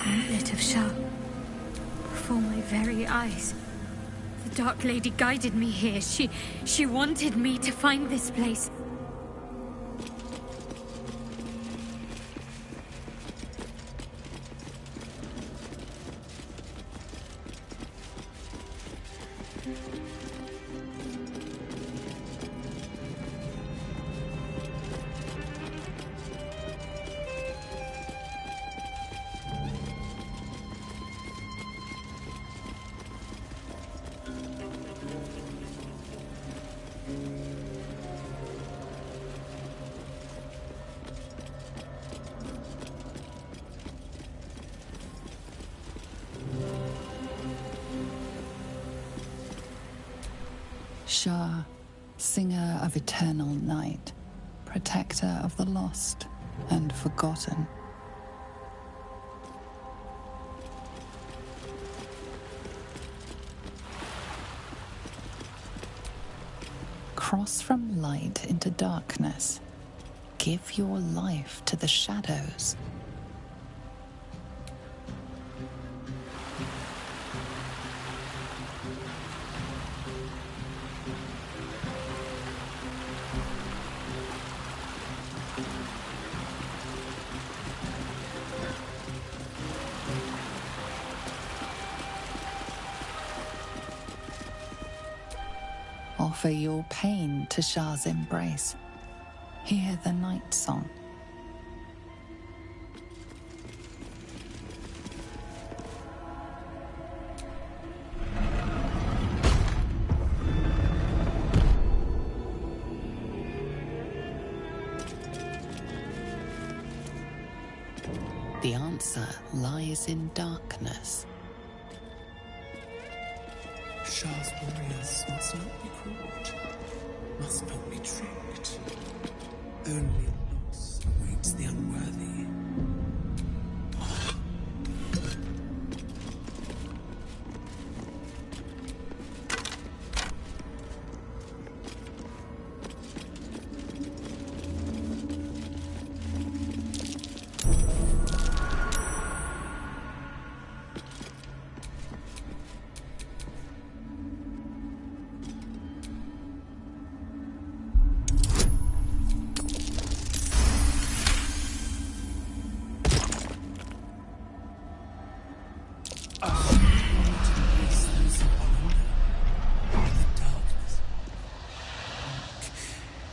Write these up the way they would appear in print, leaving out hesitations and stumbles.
Gauntlet of Shah. Before my very eyes. The Dark Lady guided me here. She wanted me to find this place. Shah, singer of eternal night, protector of the lost and forgotten. Cross from light into darkness. Give your life to the shadows. Offer your pain to Shah's embrace. Hear the night song. The answer lies in darkness. Shah's warriors must not be caught, must not be tricked. Only loss awaits the unworthy.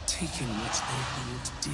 Taking which they hold dear.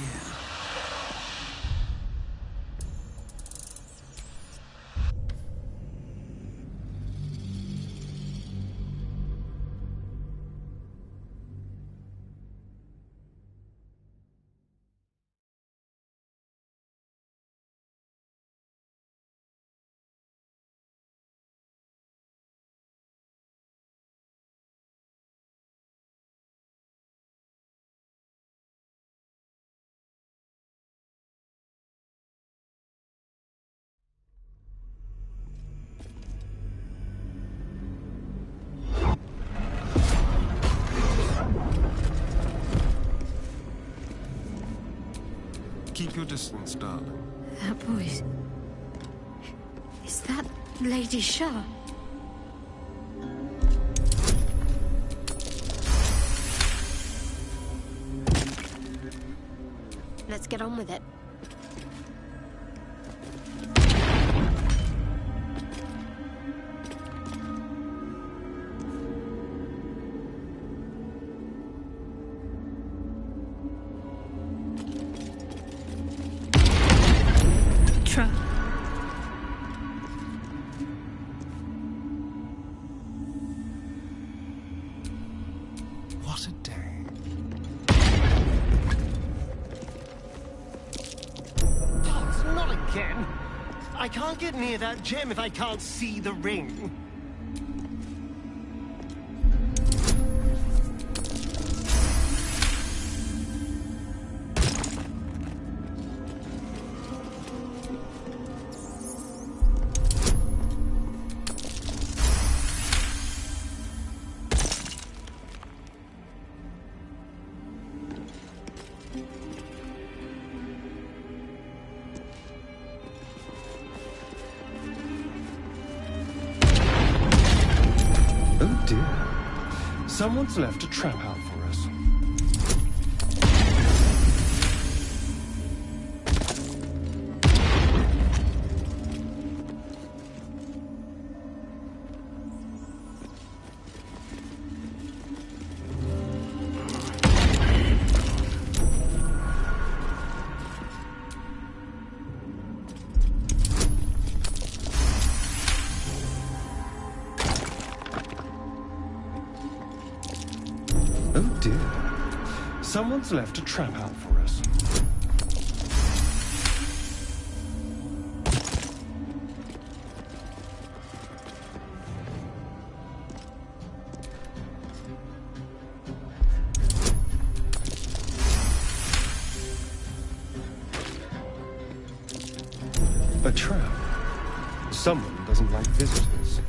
Keep your distance, darling. That voice. Is that Lady Shah? Let's get on with it. What a day. Oh, not again. I can't get near that gem if I can't see the ring. dear. Someone's left a trap out for us. Oh dear. Someone's left a trap out for us. A trap. Someone doesn't like visitors.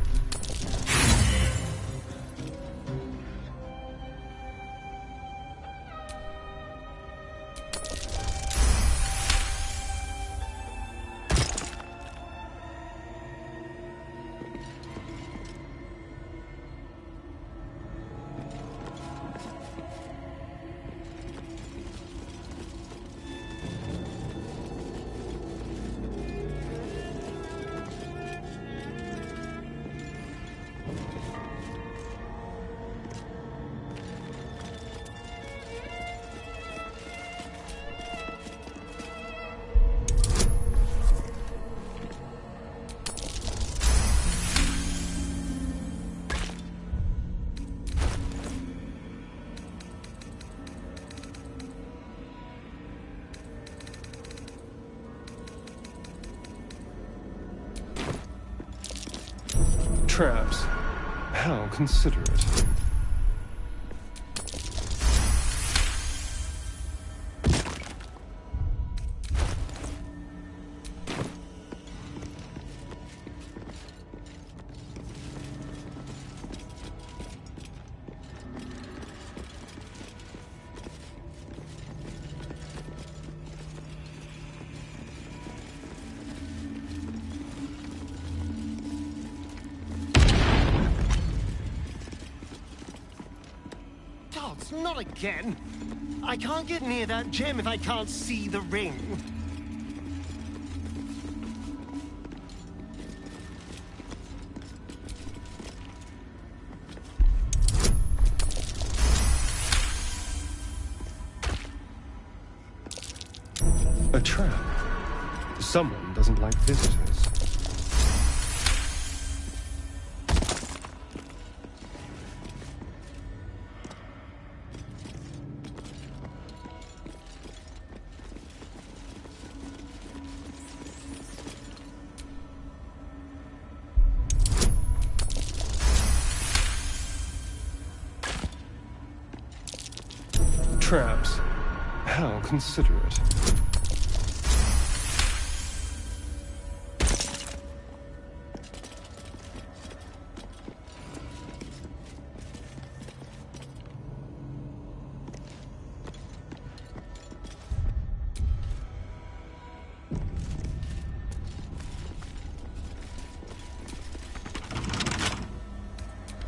Traps. How considerate. Not again. I can't get near that gem if I can't see the ring. A trap. Someone doesn't like visitors. Traps. How considerate.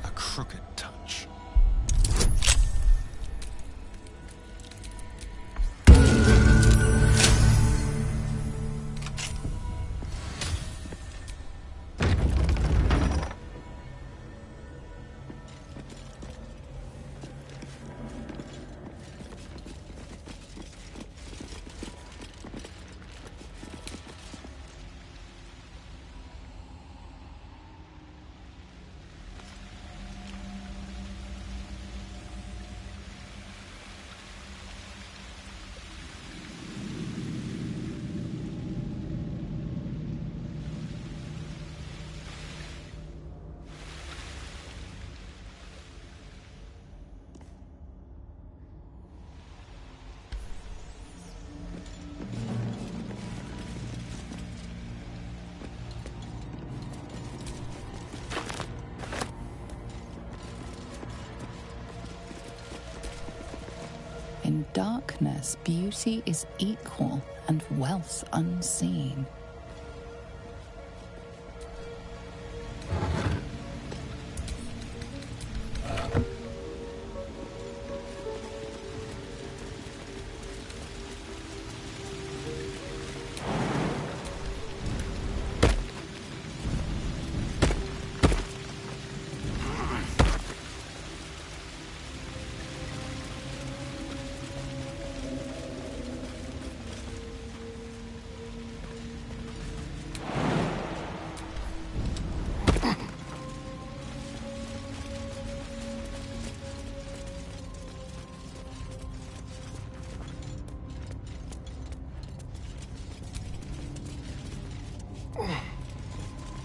A crooked touch. In darkness, beauty is equal and wealth unseen.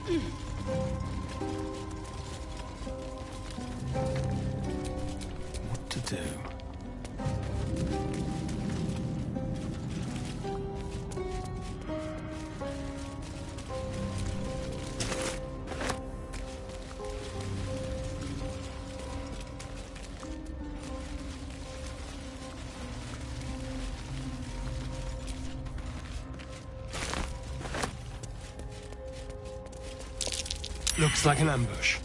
What to do? Looks like an ambush.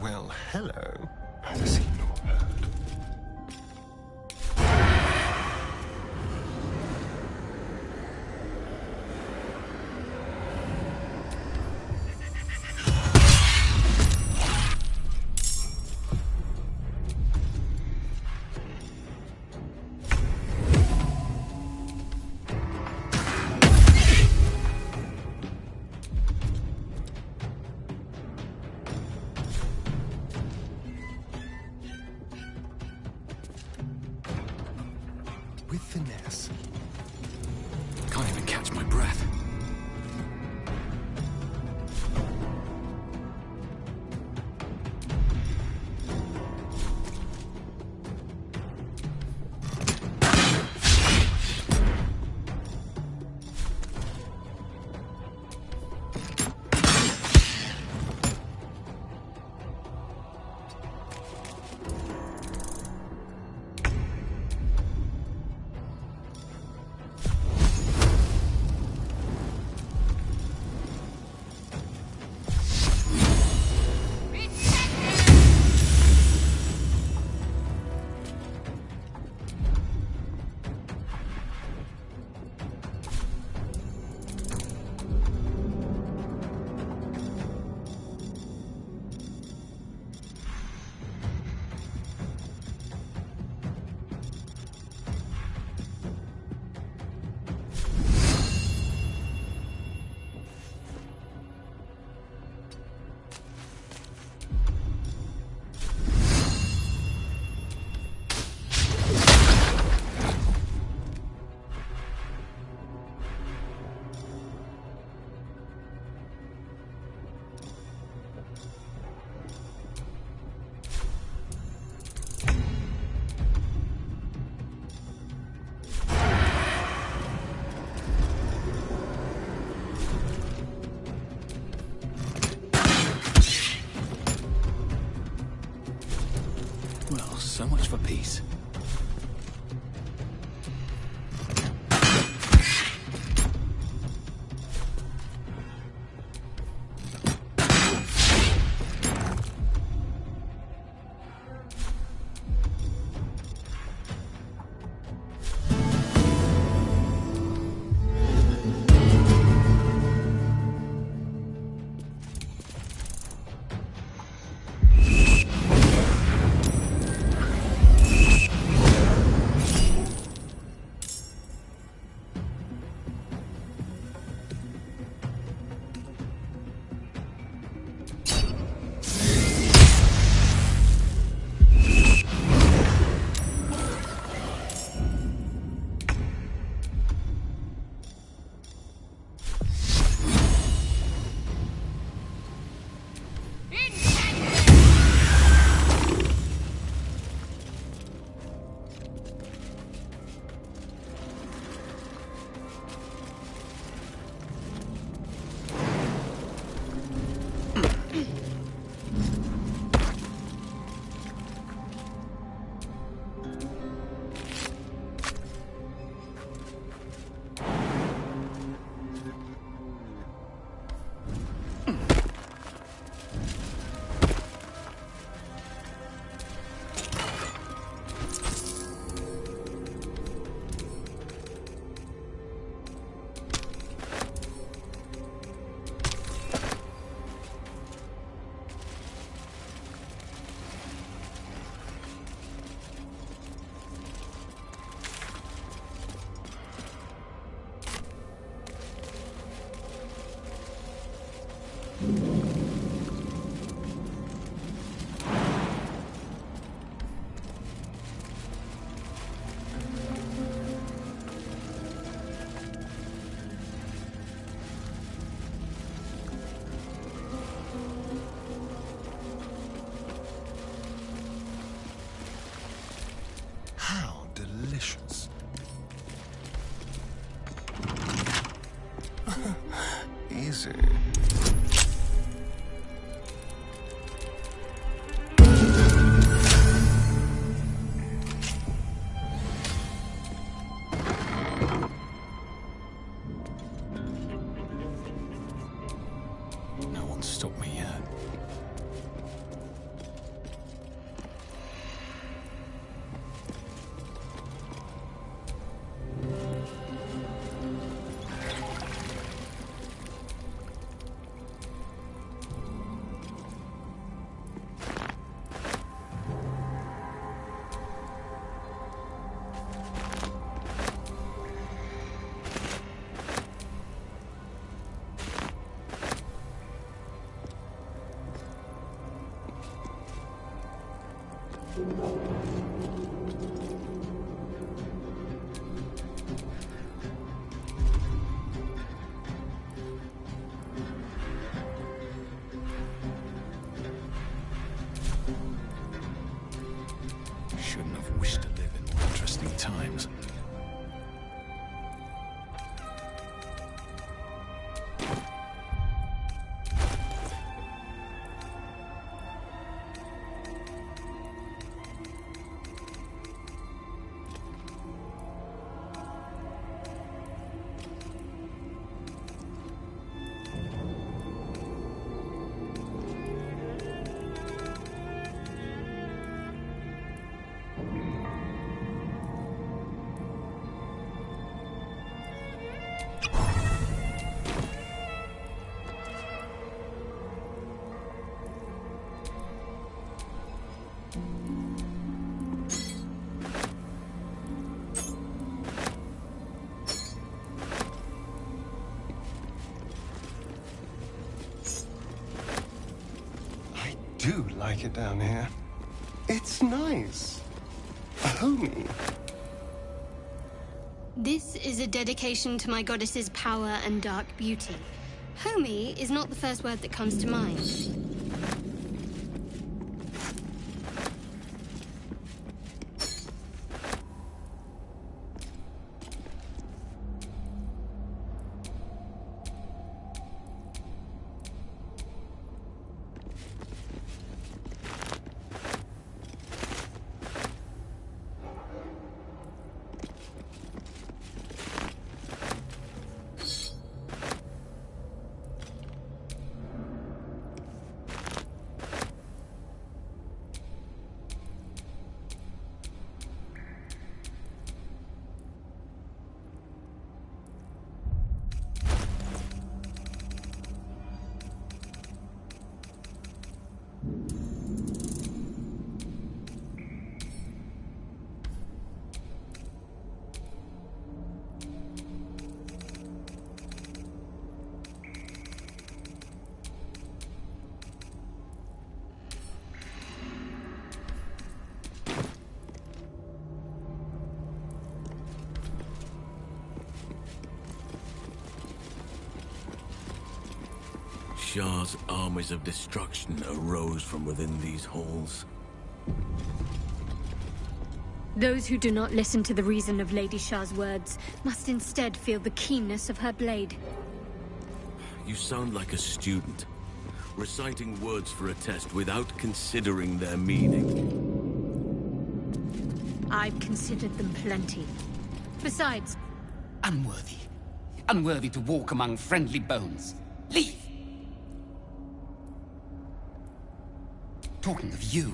Well, hello. Seen or heard. With finesse. Can't even catch my breath. Well, so much for peace. see. No one's stopped me yet. Shouldn't have wished to live in more interesting times. I do like it down here. It's nice. Homey. This is a dedication to my goddess's power and dark beauty. Homey is not the first word that comes to mind. Shah's armies of destruction arose from within these halls. Those who do not listen to the reason of Lady Shah's words must instead feel the keenness of her blade. You sound like a student, reciting words for a test without considering their meaning. I've considered them plenty. Besides... Unworthy. Unworthy to walk among friendly bones. Leave! Talking of you,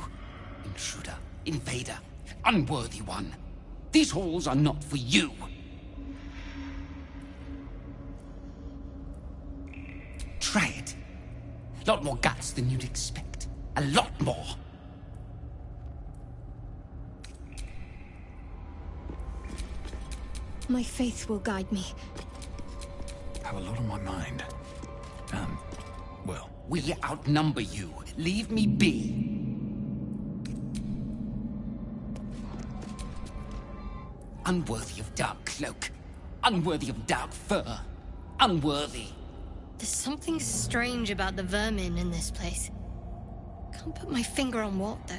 intruder, invader, unworthy one. These halls are not for you. Try it. A lot more guts than you'd expect. A lot more. My faith will guide me. Have a lot on my mind. And, well... We outnumber you. Leave me be. Unworthy of dark cloak. Unworthy of dark fur. Unworthy. There's something strange about the vermin in this place. Can't put my finger on what, though.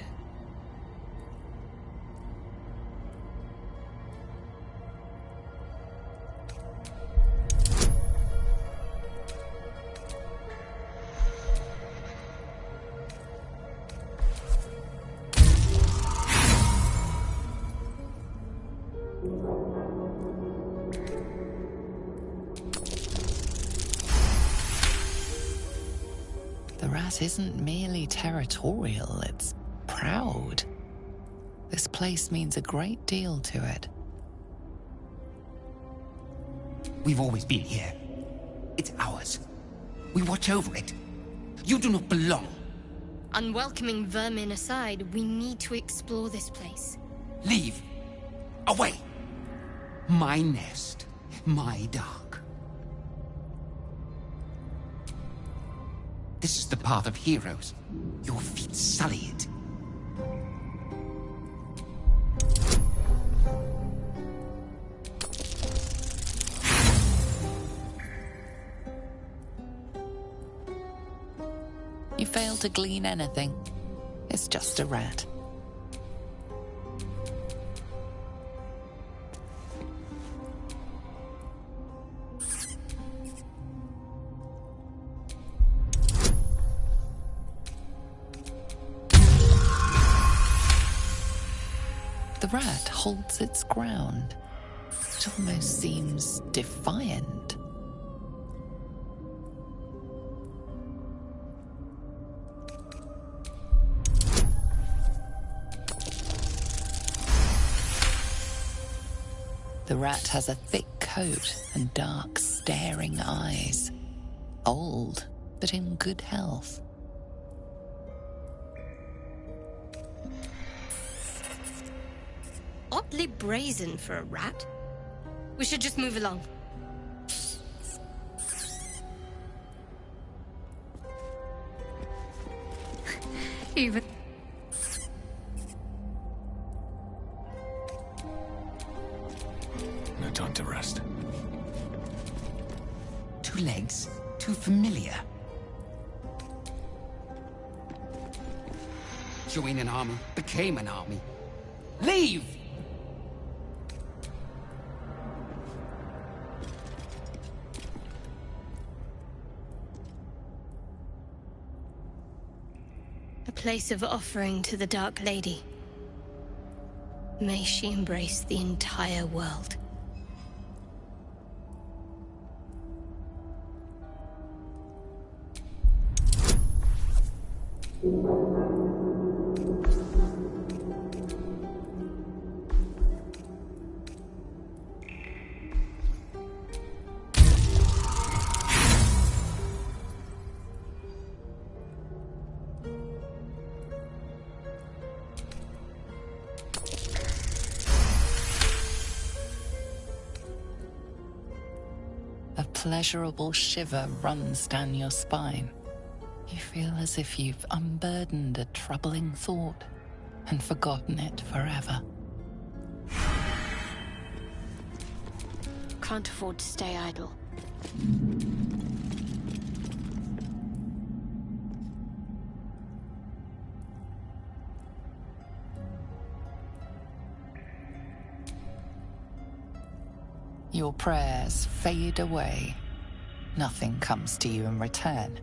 rat isn't merely territorial, it's proud. This place means a great deal to it. We've always been here. It's ours. We watch over it. You do not belong. Unwelcoming vermin aside, we need to explore this place. Leave. Away. My nest. My dark. This is the path of heroes. Your feet sully it. You fail to glean anything. It's just a rat. The rat holds its ground. It almost seems defiant. The rat has a thick coat and dark, staring eyes. Old, but in good health. Oddly brazen for a rat. We should just move along. Even... No time to rest. 2 legs, too familiar. Join an army, became an army. Leave! A place of offering to the Dark Lady. May she embrace the entire world. A pleasurable shiver runs down your spine. You feel as if you've unburdened a troubling thought and forgotten it forever. Can't afford to stay idle. Your prayers fade away. Nothing comes to you in return.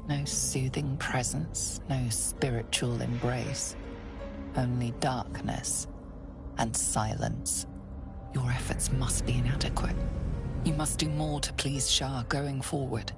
No soothing presence, no spiritual embrace. Only darkness and silence. Your efforts must be inadequate. You must do more to please Shah going forward.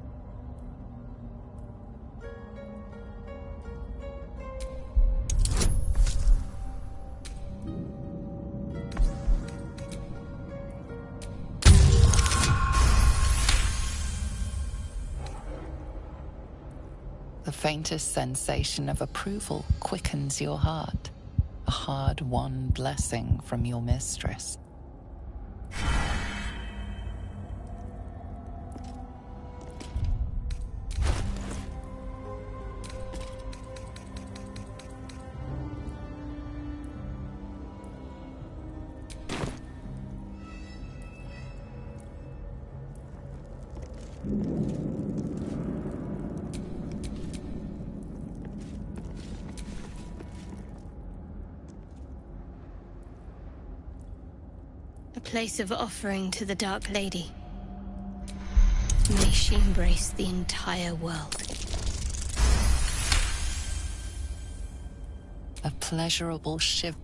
The faintest sensation of approval quickens your heart. A hard-won blessing from your mistress. A place of offering to the Dark Lady. May she embrace the entire world. A pleasurable shiver.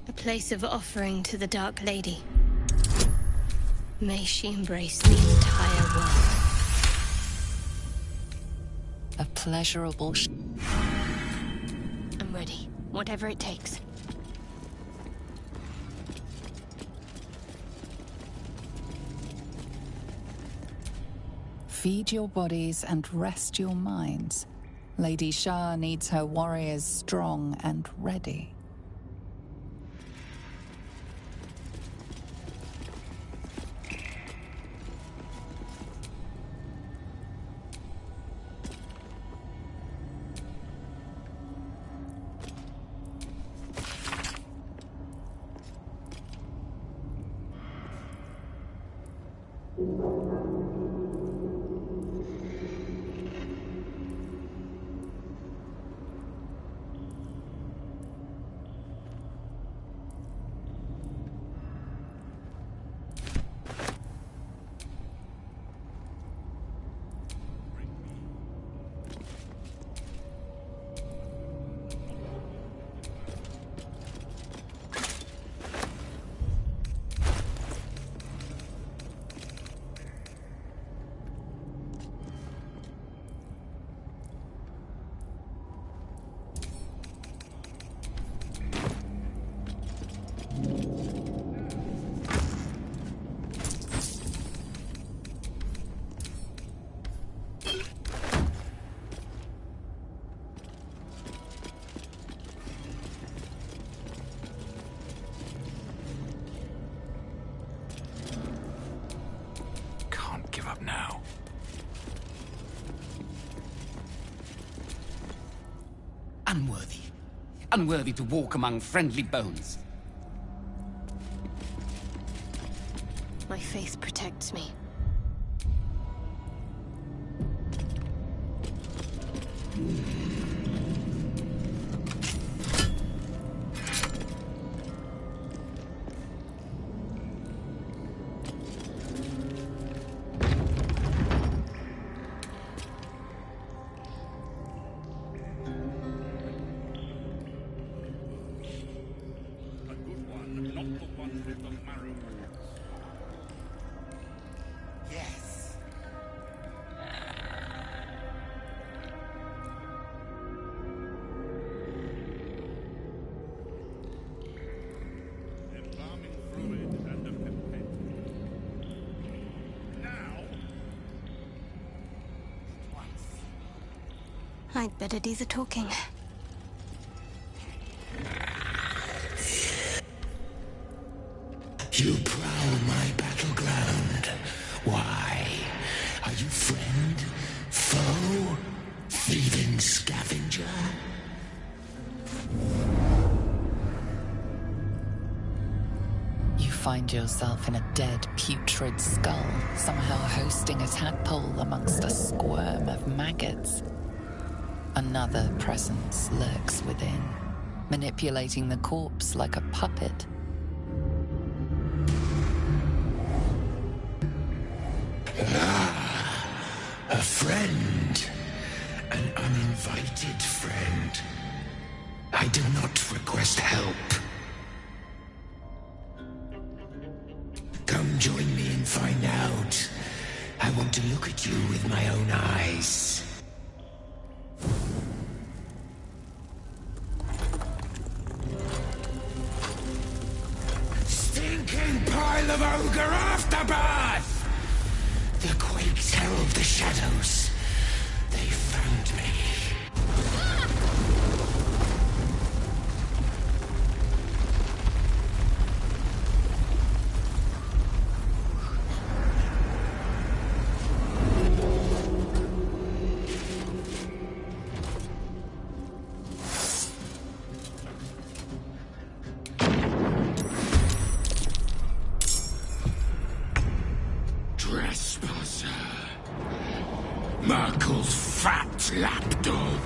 A place of offering to the Dark Lady. May she embrace the entire world. A pleasurable I'm ready. Whatever it takes. Feed your bodies and rest your minds. Lady Shah needs her warriors strong and ready. Now. Unworthy. Unworthy to walk among friendly bones. My faith protects me. Yes. Embalming fluid and a pipette. Now. I'd better do the talking. You prowl my battleground. Why? Are you friend? Foe? Thieving scavenger? You find yourself in a dead, putrid skull, somehow hosting a tadpole amongst a squirm of maggots. Another presence lurks within, manipulating the corpse like a puppet. A friend. An uninvited friend. I do not request help. Come join me and find out. I want to look at you with my own eyes. Stinking pile of ogre aftermath! The quakes herald the shadows. They found me. Trespasser. Merkel's fat lapdog.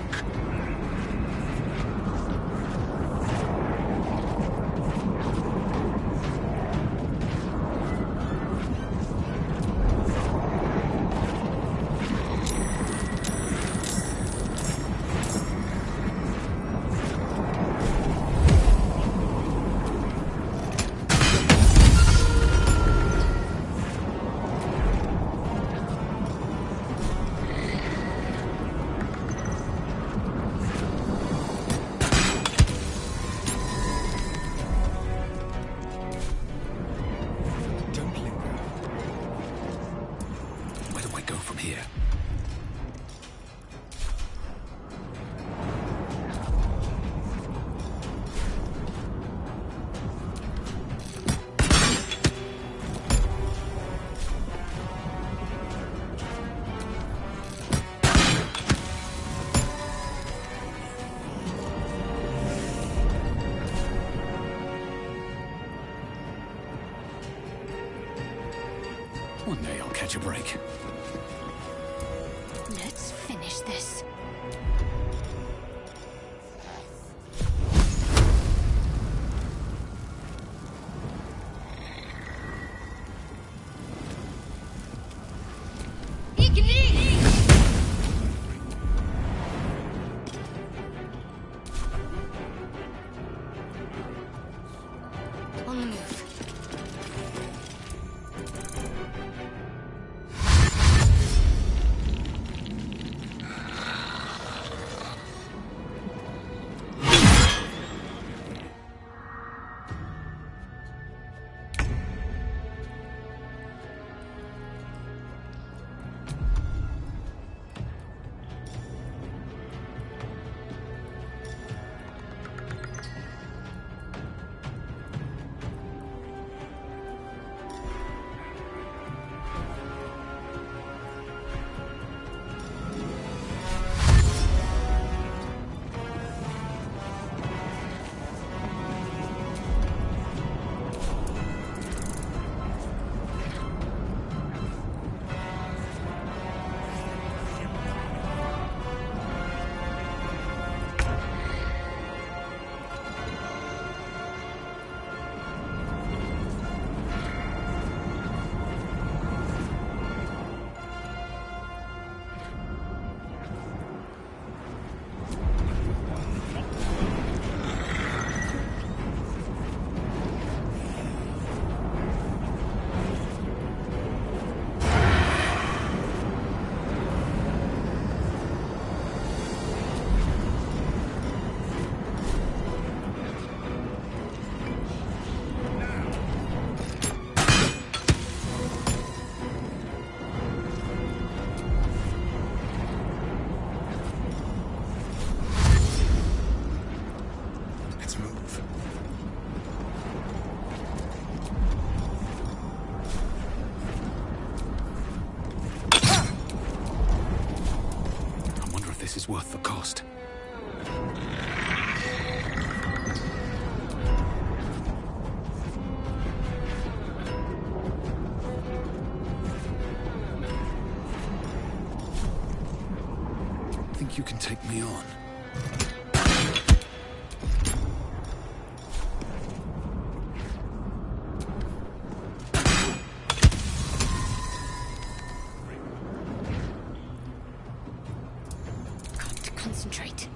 One day I'll catch a break. Let's finish this. On the move. This is worth the cost. Think you can take me on? Concentrate.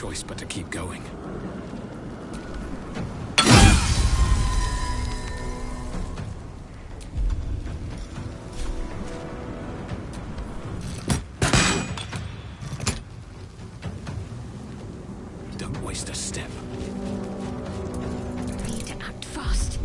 choice but to keep going. Don't waste a step. Need to act fast.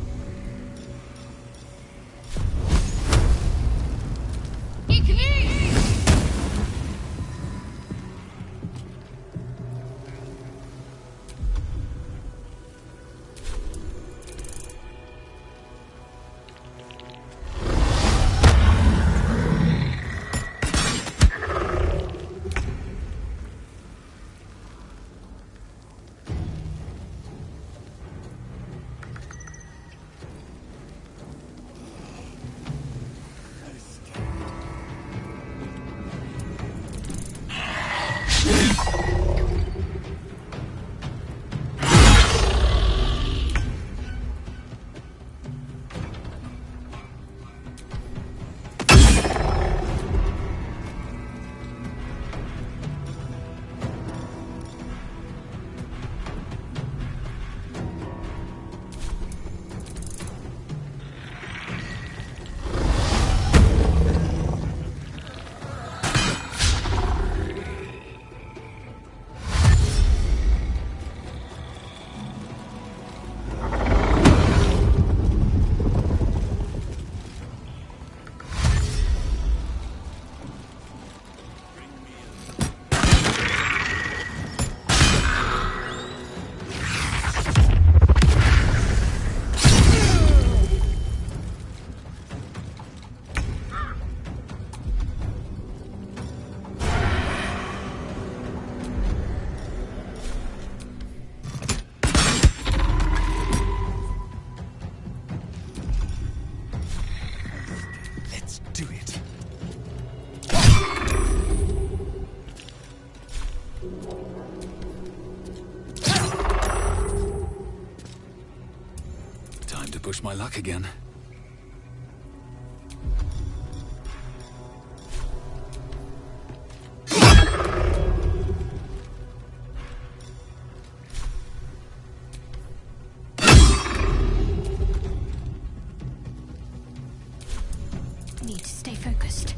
Push my luck again. Need to stay focused.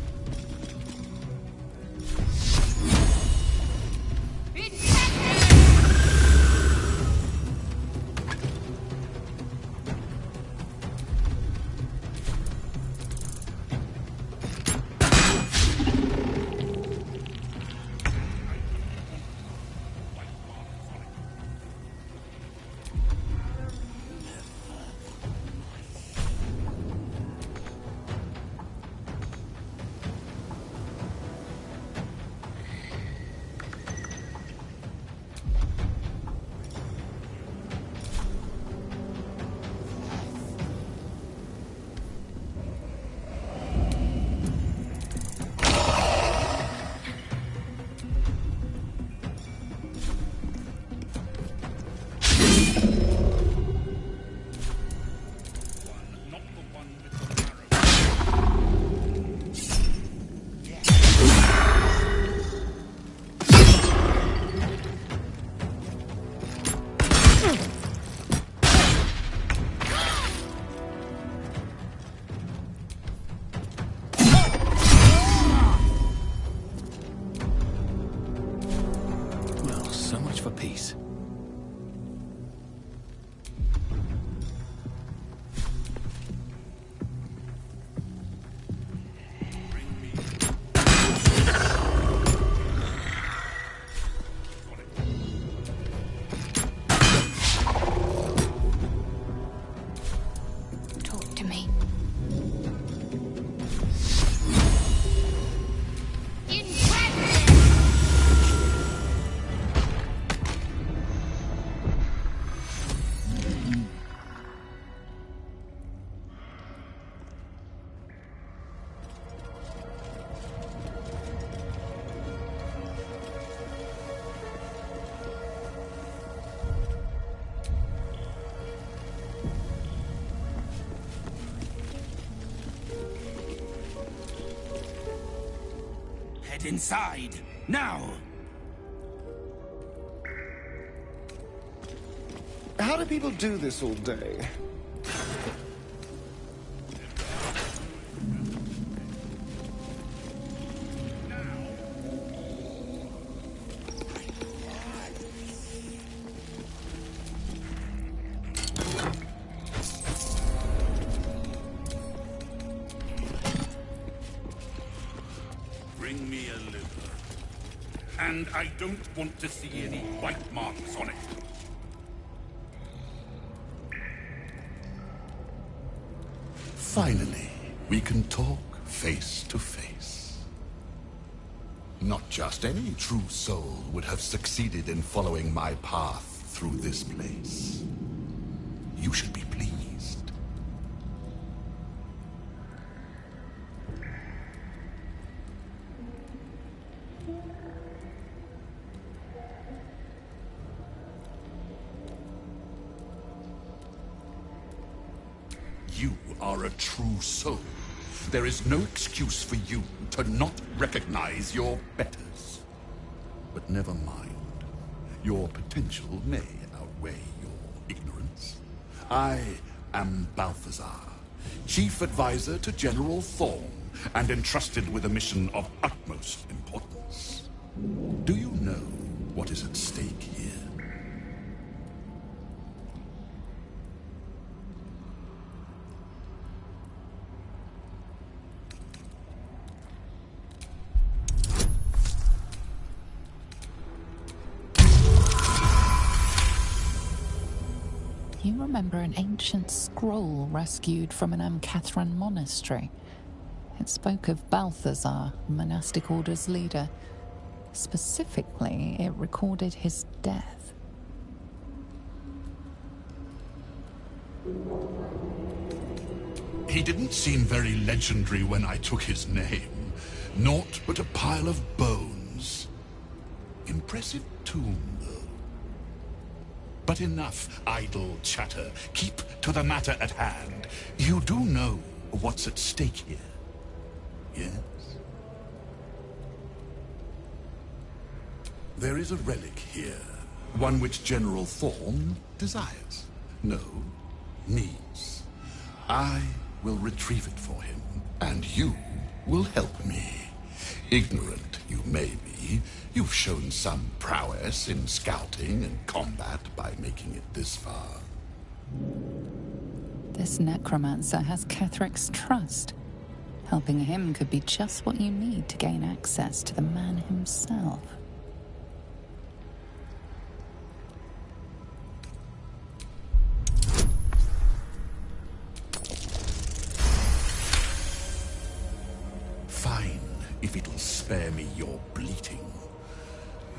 Peace. Talk to me. Head inside, now! people do this all day? Bring me a liver. And I don't want to see any white marks on it. Finally, we can talk face to face. Not just any true soul would have succeeded in following my path through this place. You should be pleased. You are a true soul. There is no excuse for you to not recognize your betters. But never mind. Your potential may outweigh your ignorance. I am Balthazar, Chief Advisor to General Thorn, and entrusted with a mission of utmost importance. Do you know what is at stake here? You remember an ancient scroll rescued from an Amcathran monastery. It spoke of Balthazar, the monastic order's leader. Specifically, it recorded his death. He didn't seem very legendary when I took his name. Naught but a pile of bones. Impressive tomb, though. But enough idle chatter. Keep to the matter at hand. You do know what's at stake here, yes? There is a relic here, one which General Thorn desires. No, needs. I will retrieve it for him, and you will help me. Ignorant you may be, you've shown some prowess in scouting and combat by making it this far. This necromancer has Kethric's trust. Helping him could be just what you need to gain access to the man himself. Fine, if it'll spare me your bleating.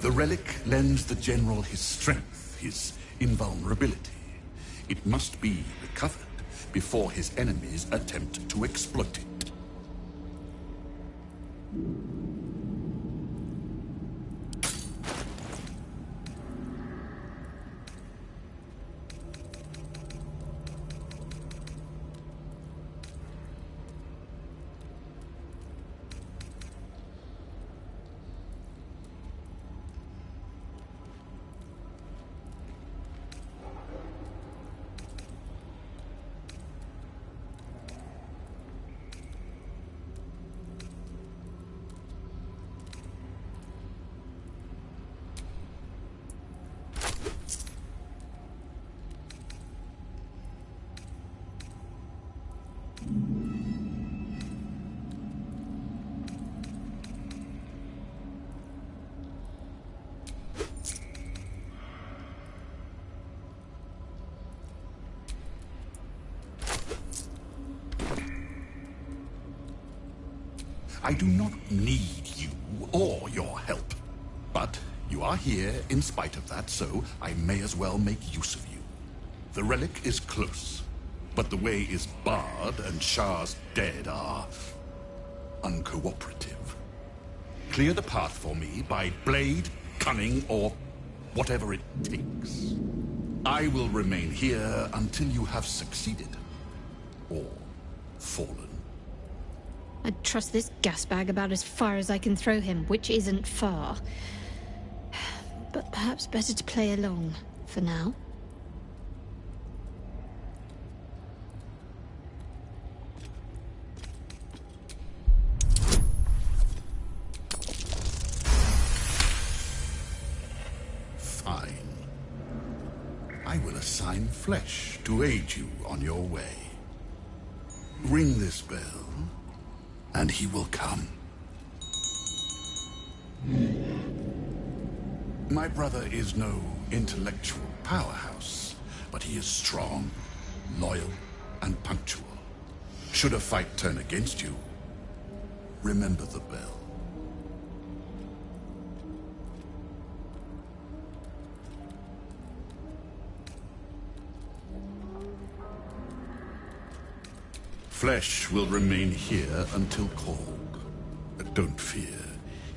The relic lends the General his strength, his invulnerability. It must be recovered before his enemies attempt to exploit it. I do not need you or your help. But you are here in spite of that, so I may as well make use of you. The relic is close, but the way is barred and Shah's dead are uncooperative. Clear the path for me by blade, cunning, or whatever it takes. I will remain here until you have succeeded. Or fallen. I'd trust this gasbag about as far as I can throw him, which isn't far. But perhaps better to play along, for now. assign Flesh to aid you on your way. Ring this bell, and he will come. My brother is no intellectual powerhouse, but he is strong, loyal, and punctual. Should a fight turn against you, remember the bell. Flesh will remain here until called. But don't fear,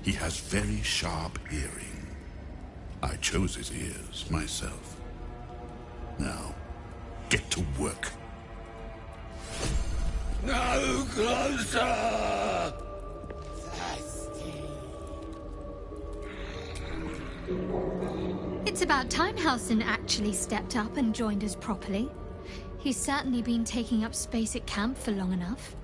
he has very sharp hearing. I chose his ears myself. Now, get to work. No closer! It's about time Halsin actually stepped up and joined us properly. He's certainly been taking up space at camp for long enough.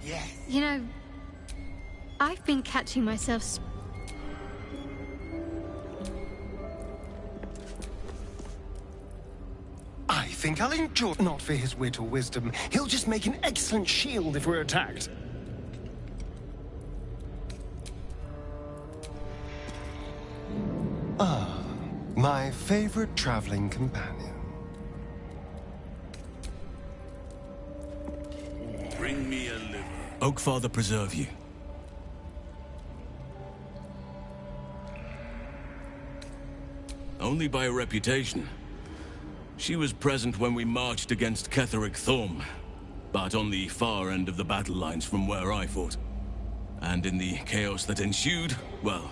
Yes. You know, I've been catching myself I think I'll enjoy... Not for his wit or wisdom. He'll just make an excellent shield if we're attacked. Ah, my favorite traveling companion. Bring me a liver. Oakfather preserve you. Only by reputation. She was present when we marched against Ketheric Thorm, but on the far end of the battle lines from where I fought. And in the chaos that ensued, well,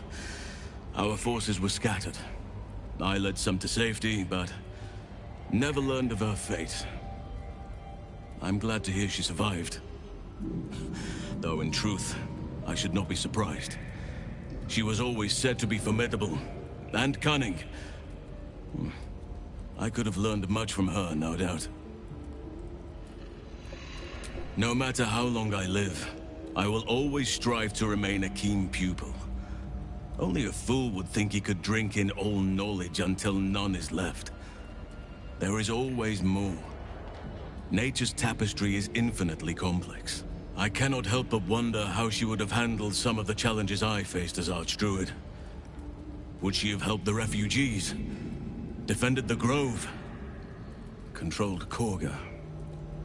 our forces were scattered. I led some to safety, but never learned of her fate. I'm glad to hear she survived. Though in truth, I should not be surprised. She was always said to be formidable and cunning. I could have learned much from her, no doubt. No matter how long I live, I will always strive to remain a keen pupil. Only a fool would think he could drink in all knowledge until none is left. There is always more. Nature's tapestry is infinitely complex. I cannot help but wonder how she would have handled some of the challenges I faced as Archdruid. Would she have helped the refugees? Defended the Grove? Controlled Korga?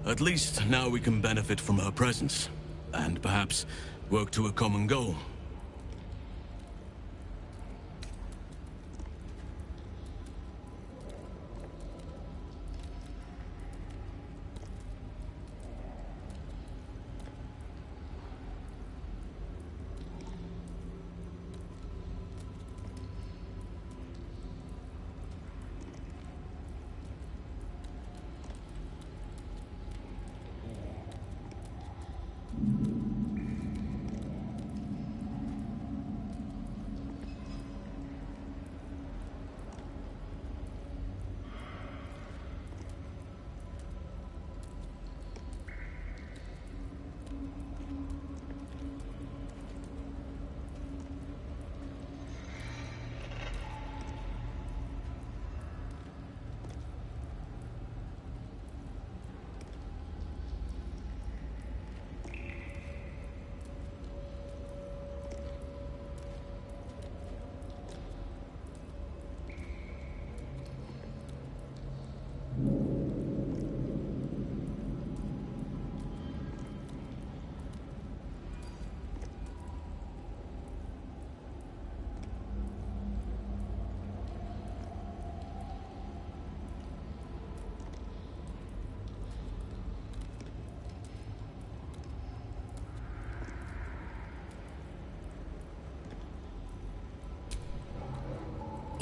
At least now we can benefit from her presence, and perhaps work to a common goal.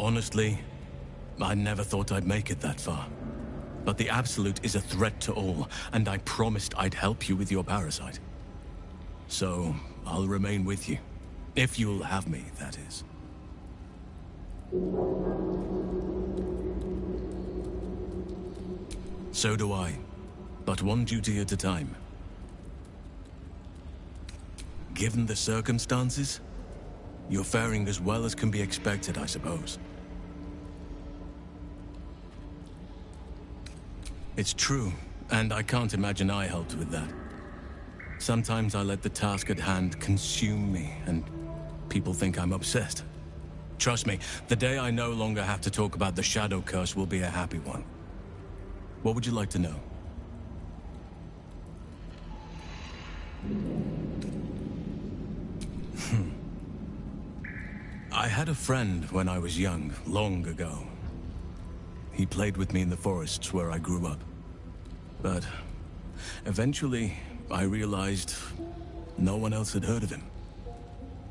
Honestly, I never thought I'd make it that far. But the Absolute is a threat to all, and I promised I'd help you with your parasite. So, I'll remain with you. If you'll have me, that is. So do I. But one duty at a time. given the circumstances, you're faring as well as can be expected, I suppose. It's true, and I can't imagine I helped with that. Sometimes I let the task at hand consume me, and people think I'm obsessed. Trust me, the day I no longer have to talk about the Shadow Curse will be a happy one. What would you like to know? I had a friend when I was young, long ago. He played with me in the forests where I grew up. But eventually, I realized no one else had heard of him.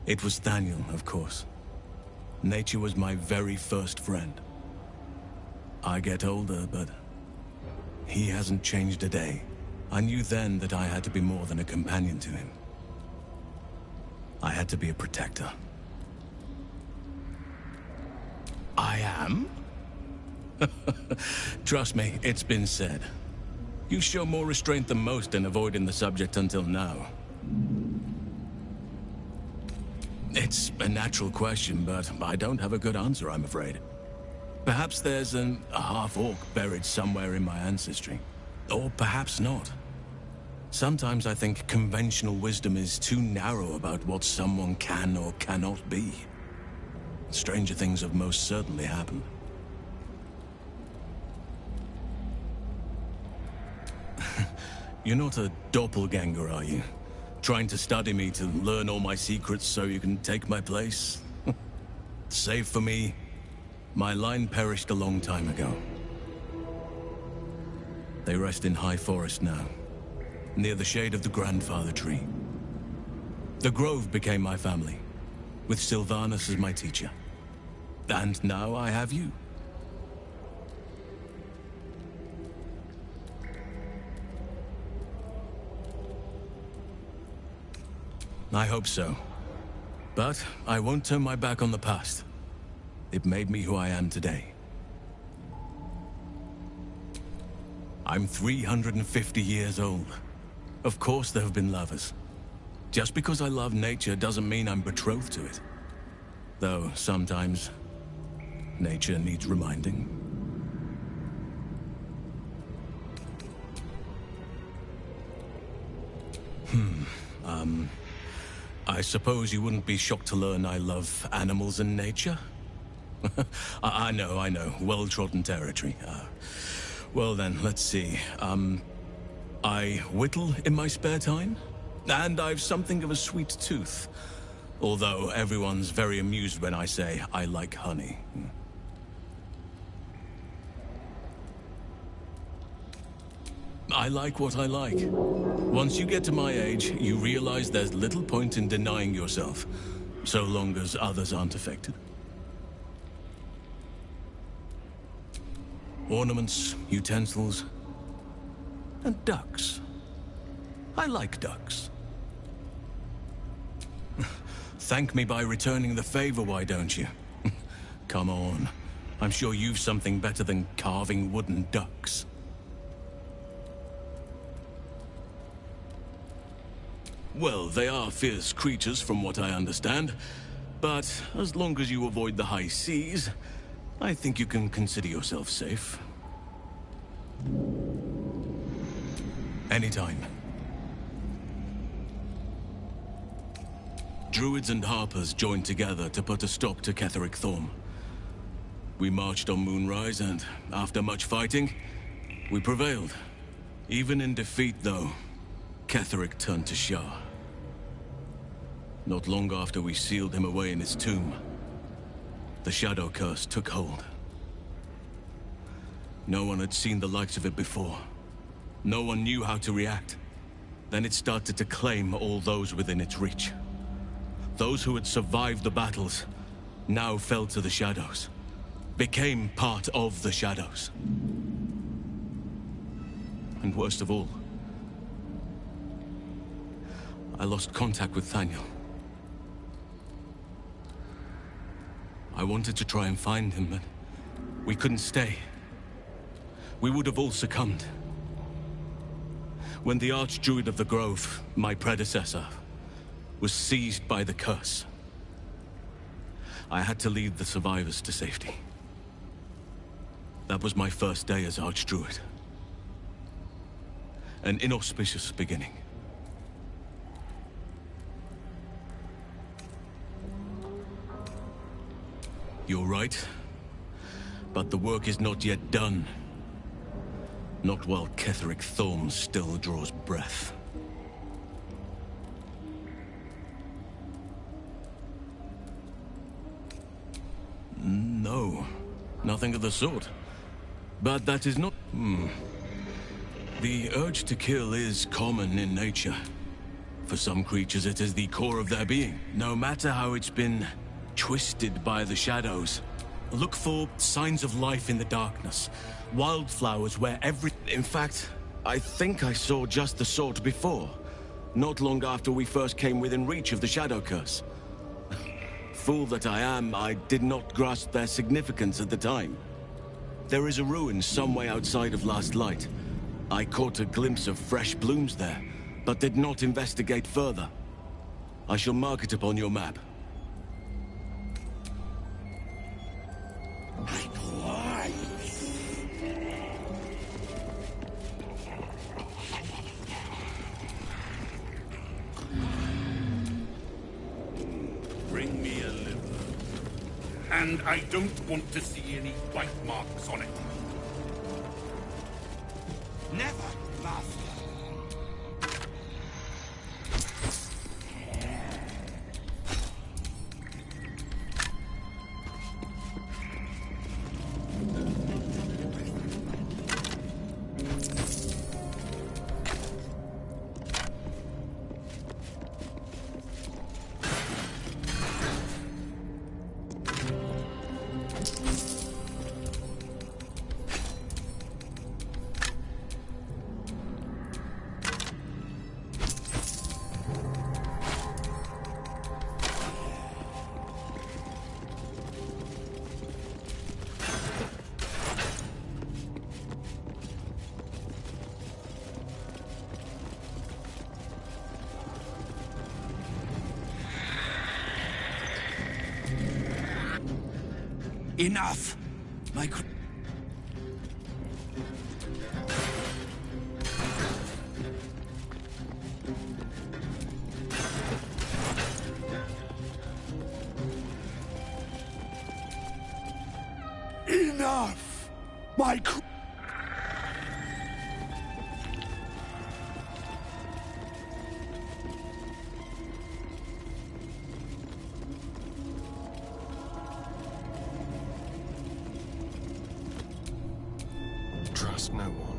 It was Daniel, of course. Nature was my very first friend. I get older, but he hasn't changed a day. I knew then that I had to be more than a companion to him. I had to be a protector. I am? Trust me, it's been said. You show more restraint than most in avoiding the subject until now. It's a natural question, but I don't have a good answer, I'm afraid. Perhaps there's a half-orc buried somewhere in my ancestry. Or perhaps not. Sometimes I think conventional wisdom is too narrow about what someone can or cannot be. Stranger things have most certainly happened. You're not a doppelganger, are you? Trying to study me to learn all my secrets so you can take my place? Save for me, my line perished a long time ago. They rest in high forest now, near the shade of the grandfather tree. The grove became my family, with Sylvanus as my teacher. And now I have you. I hope so. But I won't turn my back on the past. It made me who I am today. I'm 350 years old. Of course there have been lovers. Just because I love nature doesn't mean I'm betrothed to it. Though sometimes, nature needs reminding. I suppose you wouldn't be shocked to learn I love animals and nature? I know. Well-trodden territory. Well then, let's see. I whittle in my spare time, and I've something of a sweet tooth. Although everyone's very amused when I say I like honey. I like what I like. Once you get to my age, you realize there's little point in denying yourself, so long as others aren't affected. Ornaments, utensils, and ducks. I like ducks. Thank me by returning the favor, why don't you? Come on. I'm sure you've something better than carving wooden ducks. Well, they are fierce creatures from what I understand. But as long as you avoid the high seas, I think you can consider yourself safe. Anytime. Druids and Harpers joined together to put a stop to Ketheric Thorm. We marched on Moonrise, and after much fighting, we prevailed. Even in defeat, though, Ketheric turned to Shah. Not long after we sealed him away in his tomb, the Shadow Curse took hold. No one had seen the likes of it before. No one knew how to react. Then it started to claim all those within its reach. Those who had survived the battles now fell to the shadows, became part of the shadows. And worst of all, I lost contact with Thaniel. I wanted to try and find him, but we couldn't stay. We would have all succumbed. When the Archdruid of the Grove, my predecessor, was seized by the curse. I had to lead the survivors to safety. That was my first day as Archdruid. An inauspicious beginning. You're right, but the work is not yet done. Not while Ketheric Thorm still draws breath. No, nothing of the sort. But that is not... The urge to kill is common in nature. For some creatures, it is the core of their being. No matter how it's been twisted by the shadows. Look for signs of life in the darkness. Wildflowers where In fact, I think I saw just the sort before. Not long after we first came within reach of the Shadow Curse. Fool that I am, I did not grasp their significance at the time. There is a ruin some way outside of Last Light. I caught a glimpse of fresh blooms there, but did not investigate further. I shall mark it upon your map. Bring me a liver. And I don't want to see any bite marks on it. Never, Master. Enough! My... Enough! My... Trust no one.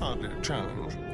Hardly a challenge.